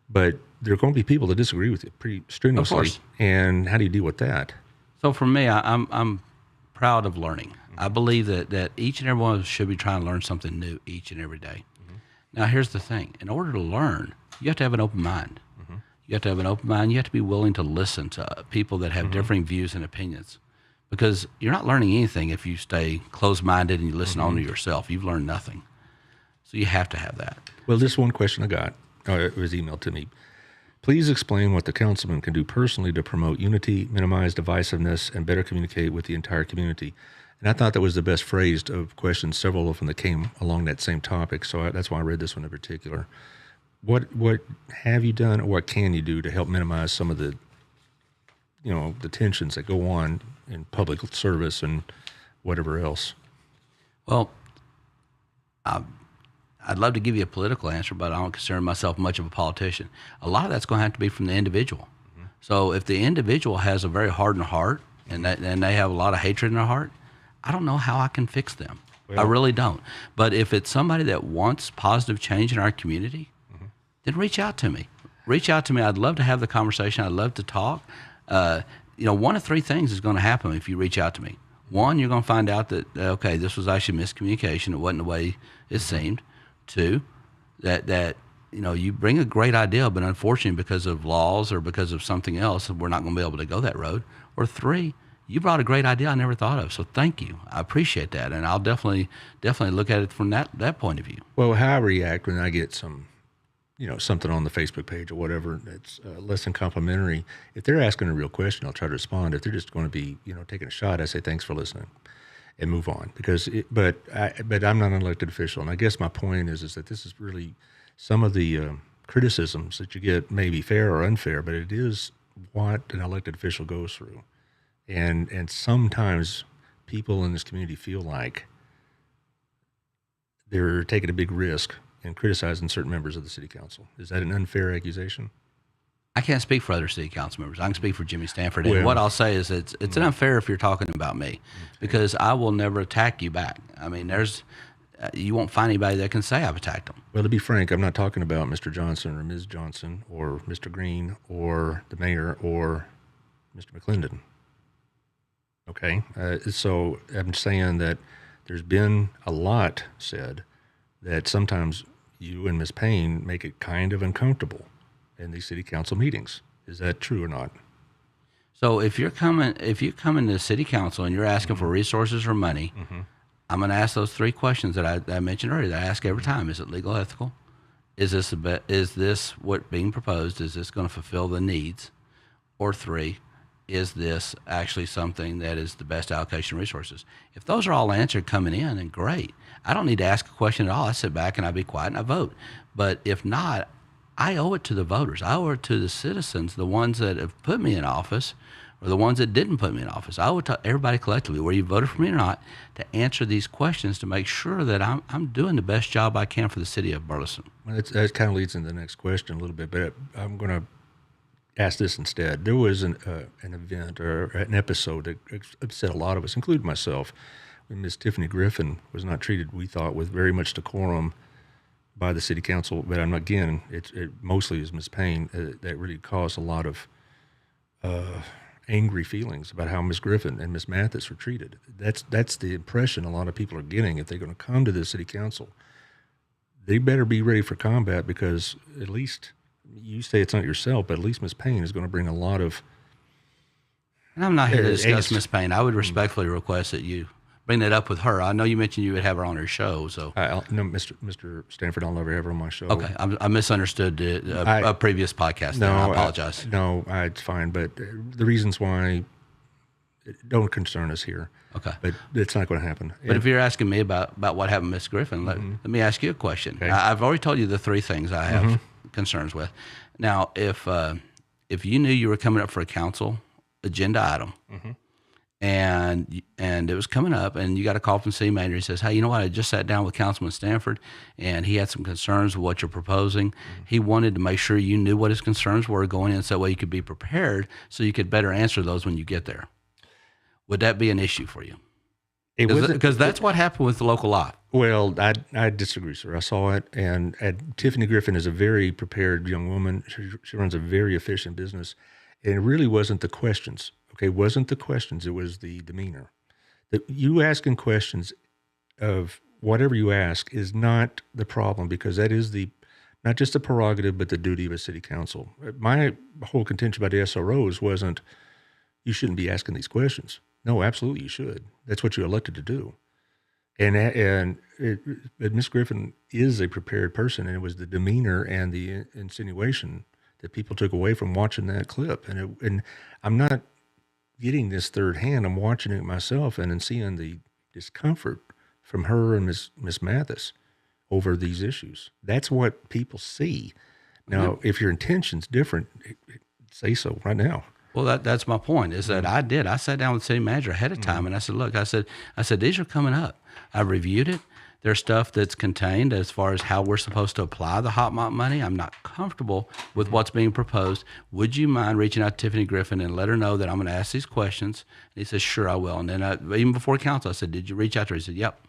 But there are going to be people that disagree with you pretty strenuously.
Of course.
And how do you deal with that?
So for me, I'm proud of learning. I believe that each and every one of us should be trying to learn something new each and every day. Now, here's the thing. In order to learn, you have to have an open mind. You have to have an open mind. You have to be willing to listen to people that have differing views and opinions, because you're not learning anything if you stay closed-minded and you listen only to yourself. You've learned nothing. So you have to have that.
Well, this one question I got, it was emailed to me. Please explain what the councilman can do personally to promote unity, minimize divisiveness, and better communicate with the entire community. And I thought that was the best phrased of questions, several of them that came along that same topic. So that's why I read this one in particular. What have you done, or what can you do to help minimize some of the, the tensions that go on in public service and whatever else?
Well, I'd love to give you a political answer, but I don't consider myself much of a politician. A lot of that's going to have to be from the individual. So if the individual has a very hardened heart and they have a lot of hatred in their heart, I don't know how I can fix them. Well, I really don't. But if it's somebody that wants positive change in our community, then reach out to me. Reach out to me. I'd love to have the conversation. I'd love to talk. One of three things is going to happen if you reach out to me. One, you're going to find out that, okay, this was actually miscommunication. It wasn't the way it seemed. Two, that you bring a great idea, but unfortunately because of laws or because of something else, we're not going to be able to go that road. Or three, you brought a great idea I never thought of. So thank you. I appreciate that. And I'll definitely look at it from that point of view.
Well, how I react when I get something on the Facebook page or whatever that's less than complimentary, if they're asking a real question, I'll try to respond. If they're just going to be, taking a shot, I say, thanks for listening and move on. But I'm not an elected official. And I guess my point is that this is really some of the criticisms that you get may be fair or unfair, but it is what an elected official goes through. And sometimes people in this community feel like they're taking a big risk and criticizing certain members of the city council. Is that an unfair accusation?
I can't speak for other city council members. I can speak for Jimmy Stanford. And
Well,
what I'll say is it's unfair if you're talking about me, because I will never attack you back. I mean, you won't find anybody that can say I've attacked them.
Well, to be frank, I'm not talking about Mr. Johnson or Ms. Johnson or Mr. Green or the mayor or Mr. McClendon. Okay? So I'm saying that there's been a lot said that sometimes you and Ms. Payne make it kind of uncomfortable in these city council meetings. Is that true or not?
So if you're coming to the city council and you're asking for resources or money, I'm going to ask those 3 questions that I mentioned earlier that I ask every time. Is it legal, ethical? Is this what being proposed? Is this going to fulfill the needs? Or 3, is this actually something that is the best allocation of resources? If those are all answered coming in, then great. I don't need to ask a question at all. I sit back and I be quiet and I vote. But if not, I owe it to the voters. I owe it to the citizens, the ones that have put me in office or the ones that didn't put me in office. I owe it to everybody collectively, whether you voted for me or not, to answer these questions to make sure that I'm doing the best job I can for the city of Burleson.
Well, that kind of leads into the next question a little bit, but I'm going to ask this instead. There was an event or an episode that upset a lot of us, including myself, when Miss Tiffany Griffin was not treated, we thought, with very much decorum by the city council. But again, it mostly is Miss Payne that really caused a lot of angry feelings about how Miss Griffin and Miss Mathis were treated. That's the impression a lot of people are getting if they're going to come to the city council. They better be ready for combat, because at least you say it's not yourself, but at least Miss Payne is going to bring a lot of.
And I'm not here to discuss Miss Payne. I would respectfully request that you bring that up with her. I know you mentioned you would have her on her show, so.
No, Mr. Stanford, I'll never have her on my show.
Okay, I misunderstood a previous podcast. No, I apologize.
It's fine, but the reasons why don't concern us here.
Okay,
but it's not going to happen.
But if you're asking me about what happened to Miss Griffin, let me ask you a question.
Okay.
I've already told you the 3 things I have concerns with. Now, if you knew you were coming up for a council agenda item, and it was coming up, and you got a call from the city manager. He says, "Hey, you know what? I just sat down with Councilman Stanford, and he had some concerns with what you're proposing. He wanted to make sure you knew what his concerns were going in, so that way you could be prepared, so you could better answer those when you get there." Would that be an issue for you? Because that's what happened with the local law.
Well, I disagree, sir. I saw it, and Tiffany Griffin is a very prepared young woman. She runs a very efficient business, and it really wasn't the questions. Okay, it wasn't the questions. It was the demeanor. You asking questions of whatever you ask is not the problem, because that is not just the prerogative, but the duty of a city council. My whole contention about the SROs wasn't you shouldn't be asking these questions. No, absolutely you should. That's what you elected to do. But Miss Griffin is a prepared person, and it was the demeanor and the insinuation that people took away from watching that clip. And I'm not getting this third hand. I'm watching it myself and seeing the discomfort from her and Miss Mathis over these issues. That's what people see. Now, if your intention's different, say so right now.
Well, that's my point, is that I sat down with the city manager ahead of time, and I said, look, I said, these are coming up. I reviewed it. There's stuff that's contained as far as how we're supposed to apply the hot mop money. I'm not comfortable with what's being proposed. Would you mind reaching out to Tiffany Griffin and let her know that I'm going to ask these questions? And he says, sure, I will. And then even before council, I said, did you reach out to her? He said, yep.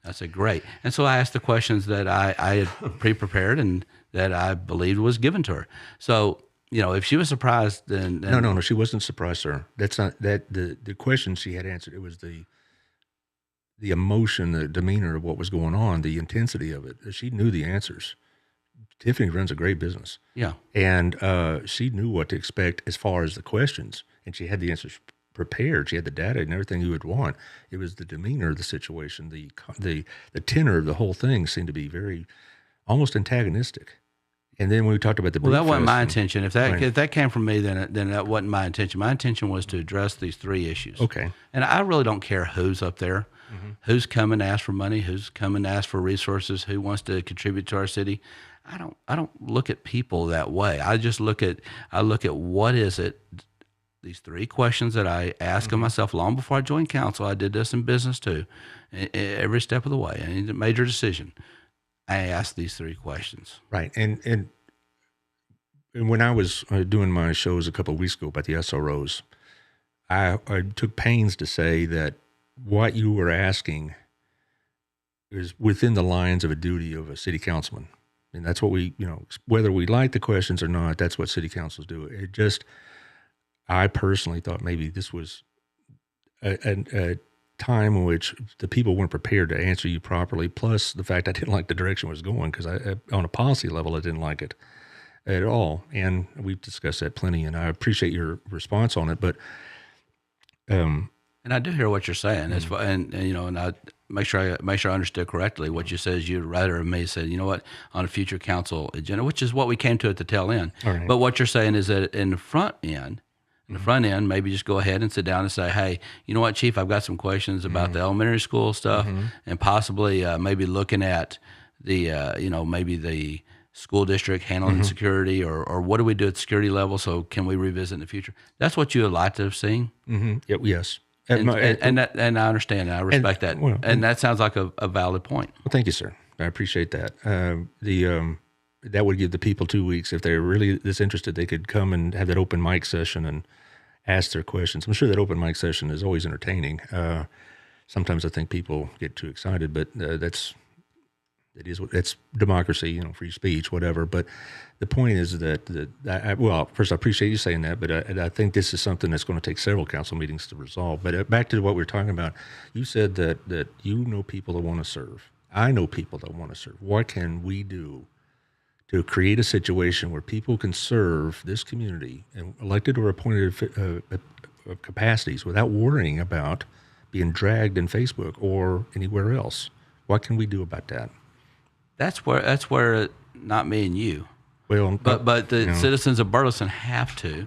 I said, great. And so I asked the questions that I had pre-prepared and that I believed was given to her. So, if she was surprised, then
no, she wasn't surprised, sir. That's not that the question she had answered. It was the emotion, the demeanor of what was going on, the intensity of it. She knew the answers. Tiffany runs a great business.
Yeah, and
she knew what to expect as far as the questions, and she had the answers prepared. She had the data and everything you would want. It was the demeanor of the situation, the tenor of the whole thing seemed to be very almost antagonistic. And then when we talked about the
that wasn't my intention. If that came from me, then that wasn't my intention. My intention was to address these 3 issues.
Okay.
And I really don't care who's up there, who's coming to ask for money, who's coming to ask for resources, who wants to contribute to our city. I don't look at people that way. I look at what is it. These 3 questions that I ask of myself long before I joined council. I did this in business too, every step of the way. Any major decision, I asked these 3 questions.
Right. And when I was doing my shows a couple of weeks ago about the SROs, I took pains to say that what you were asking is within the lines of a duty of a city councilman. And that's what whether we like the questions or not, that's what city councils do. I personally thought maybe this was a time in which the people weren't prepared to answer you properly, plus the fact I didn't like the direction it was going, because on a policy level, I didn't like it at all. And we've discussed that plenty, and I appreciate your response on it. But
and I do hear what you're saying, and you know, and I make sure I understood correctly. What you said is you'd rather have me say, you know what, on a future council agenda, which is what we came to at the tail end.
Right.
But what you're saying is that in the front end, maybe just go ahead and sit down and say, hey, you know what, Chief, I've got some questions about the elementary school stuff, and possibly maybe looking at the, you know, maybe the school district handling security, or what do we do at the security level? So can we revisit in the future? That's what you would like to have seen.
Yes.
And I understand and I respect that.
Well,
and that sounds like a valid point.
Well, thank you, sir. I appreciate that. That would give the people 2 weeks. If they're really this interested, they could come and have that open mic session and ask their questions. I'm sure that open mic session is always entertaining. Sometimes I think people get too excited, but that's democracy, you know, free speech, whatever. But the point is well, first, I appreciate you saying that, but I think this is something that's going to take several council meetings to resolve. But back to what we were talking about, you said that you know people that want to serve. I know people that want to serve. What can we do to create a situation where people can serve this community in elected or appointed capacities without worrying about being dragged in Facebook or anywhere else? What can we do about that? That's
where not me and you.
Well,
but the citizens of Burleson have to,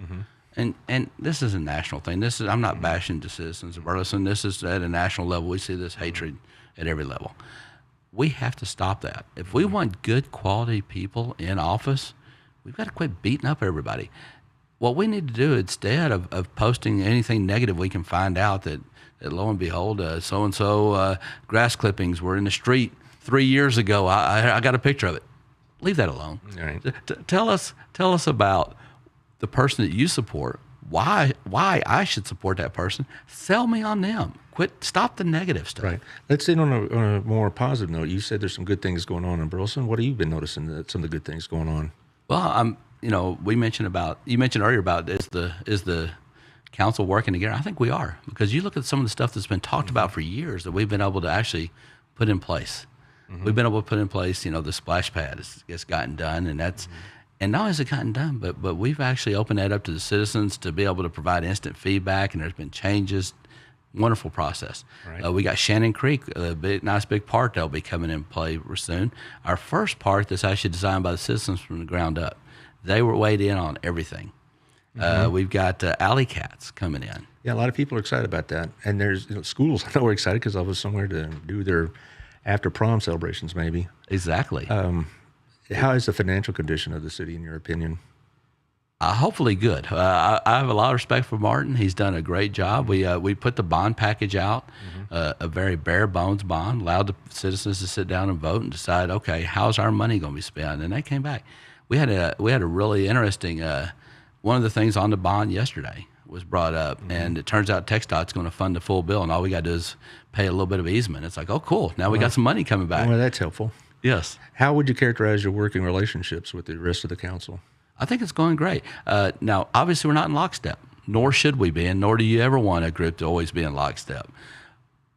and this is a national thing. I'm not bashing the citizens of Burleson. This is at a national level. We see this hatred at every level. We have to stop that. If we want good quality people in office, we've got to quit beating up everybody. What we need to do, instead of posting anything negative, we can find out that lo and behold, so-and-so grass clippings were in the street 3 years ago. I got a picture of it. Leave that alone.
Right.
Tell us about the person that you support, why I should support that person. Sell me on them. Stop the negative stuff.
Right. Let's end on a more positive note. You said there's some good things going on in Burleson. What have you been noticing some of the good things going on?
Well, you mentioned earlier about is the council working together. I think we are, because you look at some of the stuff that's been talked about for years that we've been able to actually put in place. We've been able to put in place, the splash pad it's gotten done, and that's, and not only has it gotten done, but we've actually opened that up to the citizens to be able to provide instant feedback, and there's been changes. Wonderful process. Right. We got Shannon Creek, a nice big park that'll be coming in play soon. Our first park that's actually designed by the citizens from the ground up. They were weighed in on everything. We've got alley cats coming in.
Yeah, a lot of people are excited about that. And there's schools I know are excited because I was somewhere to do their after prom celebrations, maybe.
Exactly.
How is the financial condition of the city, in your opinion?
Hopefully good. I have a lot of respect for Martin. He's done a great job. We put the bond package out, a very bare bones bond, allowed the citizens to sit down and vote and decide, okay, how's our money going to be spent? And they came back. We had a really interesting. One of the things on the bond yesterday was brought up, and it turns out TxDOT's going to fund the full bill, and all we got to do is pay a little bit of easement. It's like, oh, cool. Now we got some money coming back.
Well, that's helpful.
Yes.
How would you characterize your working relationships with the rest of the council?
I think it's going great. Now, obviously, we're not in lockstep, nor should we be, and nor do you ever want a group to always be in lockstep.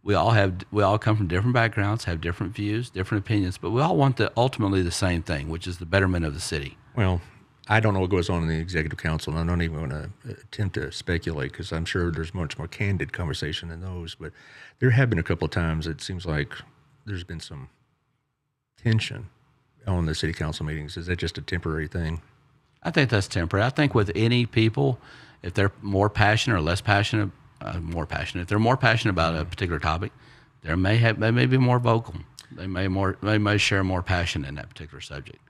We all come from different backgrounds, have different views, different opinions, but we all want ultimately the same thing, which is the betterment of the city.
Well, I don't know what goes on in the executive council, and I'm not even going to attempt to speculate because I'm sure there's much more candid conversation in those. But there have been a couple of times it seems like there's been some tension on the city council meetings. Is that just a temporary thing?
I think that's temporary. I think with any people, if they're more passionate or less passionate, if they're more passionate about a particular topic, they may be more vocal. They may share more passion in that particular subject.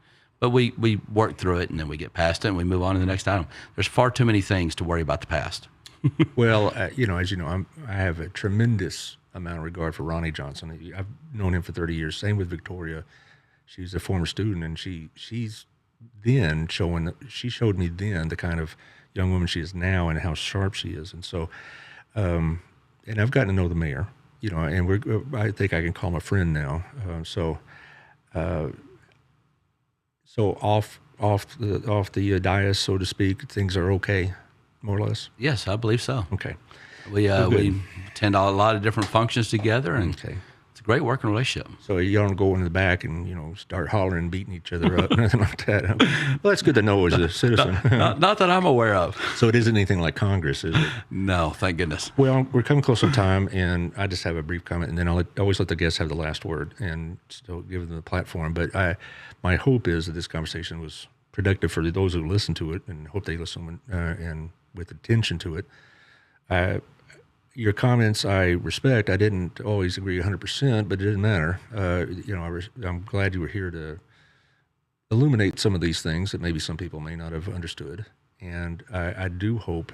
But we work through it, and then we get past it, and we move on to the next item. There's far too many things to worry about the past.
Well, as you know, I have a tremendous amount of regard for Ronnie Johnson. I've known him for 30 years. Same with Victoria. She's a former student, and she showed me then the kind of young woman she is now and how sharp she is. And so, and I've gotten to know the mayor, and I think I can call him a friend now. So off the dais, so to speak, things are okay, more or less.
Yes, I believe so.
Okay.
We
good.
we attend a lot of different functions together, and
Okay.
it's a great working relationship.
So you don't go in the back and start hollering and beating each other up, nothing like that. Well, that's good to know as a citizen.
Not that I'm aware of.
So it isn't anything like Congress, is it?
No, thank goodness.
Well, we're coming close on time, and I just have a brief comment, and then I always let the guests have the last word, and still give them the platform. But my hope is that this conversation was productive for those who listen to it, and hope they listen and with attention to it. Your comments I respect. I didn't always agree 100%, but it didn't matter. I'm glad you were here to illuminate some of these things that maybe some people may not have understood. And I do hope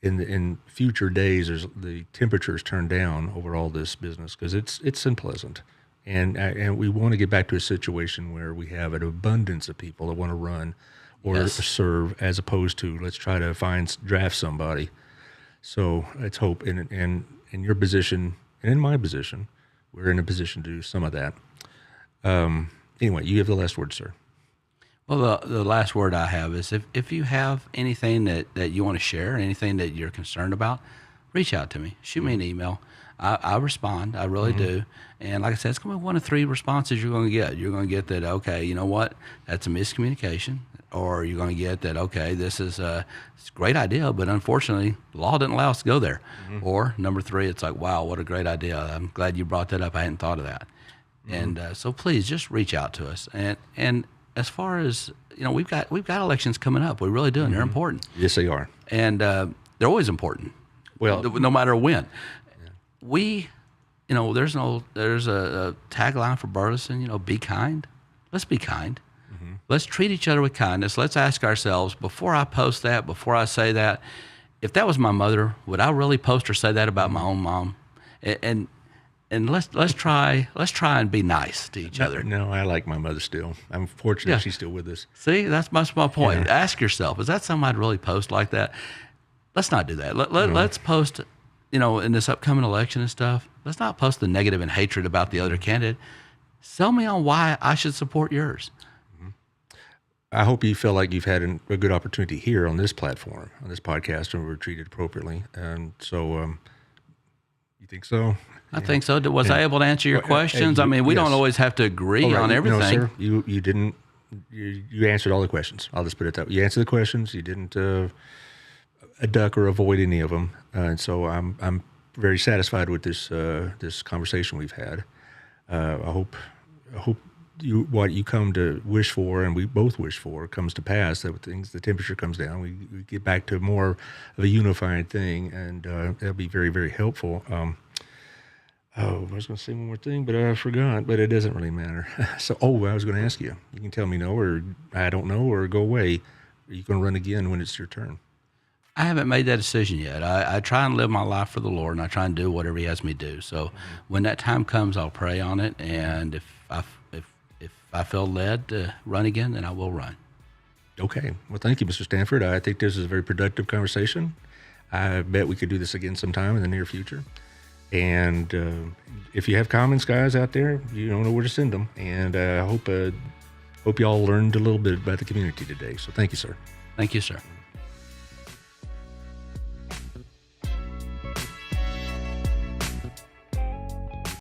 in future days as the temperatures turn down over all this business, because it's unpleasant. And we want to get back to a situation where we have an abundance of people that want to run or
Yes.
serve, as opposed to let's try to draft somebody. So let's hope in your position and in my position, we're in a position to do some of that. Anyway, you have the last word, sir.
Well, the last word I have is if you have anything that you want to share, anything that you're concerned about, reach out to me. Shoot me an email. I respond. I really do. And like I said, it's going to be one of three responses you're going to get. You're going to get that, okay, you know what, that's a miscommunication. Or you're going to get that, okay, this is it's a great idea, but unfortunately, the law didn't allow us to go there. Or number three, it's like, wow, what a great idea. I'm glad you brought that up. I hadn't thought of that. And so please just reach out to us. And as far as, we've got elections coming up. We really do, and they're important.
Yes, they are.
And they're always important.
Well,
No matter when. We, there's a tagline for Burleson, be kind. Let's be kind. Let's treat each other with kindness. Let's ask ourselves, before I post that, before I say that, if that was my mother, would I really post or say that about my own mom? And let's try and be nice to each other.
No, I like my mother still. I'm fortunate
Yeah.
she's still with us.
See, that's my point.
Yeah.
Ask yourself, is that something I'd really post like that? Let's not do that. Let's post, in this upcoming election and stuff, let's not post the negative and hatred about the other candidate. Sell me on why I should support yours.
I hope you feel like you've had a good opportunity here on this platform, on this podcast, and we're treated appropriately. And so, you think so?
I think so. Was I able to answer your questions?
you-
I mean, we
yes.
don't always have to agree
All right,
on everything.
No, sir. You didn't. You answered all the questions. I'll just put it that way. You answered the questions. You didn't duck or avoid any of them. And so I'm very satisfied with this conversation we've had. I hope what you come to wish for, and we both wish for, comes to pass. That the temperature comes down, we get back to more of a unified thing, and that'll be very, very helpful. I was going to say one more thing, but I forgot. But it doesn't really matter. So, I was going to ask you. You can tell me no, or I don't know, or go away. Are you going to run again when it's your turn?
I haven't made that decision yet. I try and live my life for the Lord, and I try and do whatever He has me do. So when that time comes, I'll pray on it, and if I feel led to run again, then I will run.
Okay. Well, thank you, Mr. Stanford. I think this is a very productive conversation. I bet we could do this again sometime in the near future. And if you have comments, guys, out there, you don't know where to send them. And I hope you all learned a little bit about the community today. So thank you, sir.
Thank you, sir.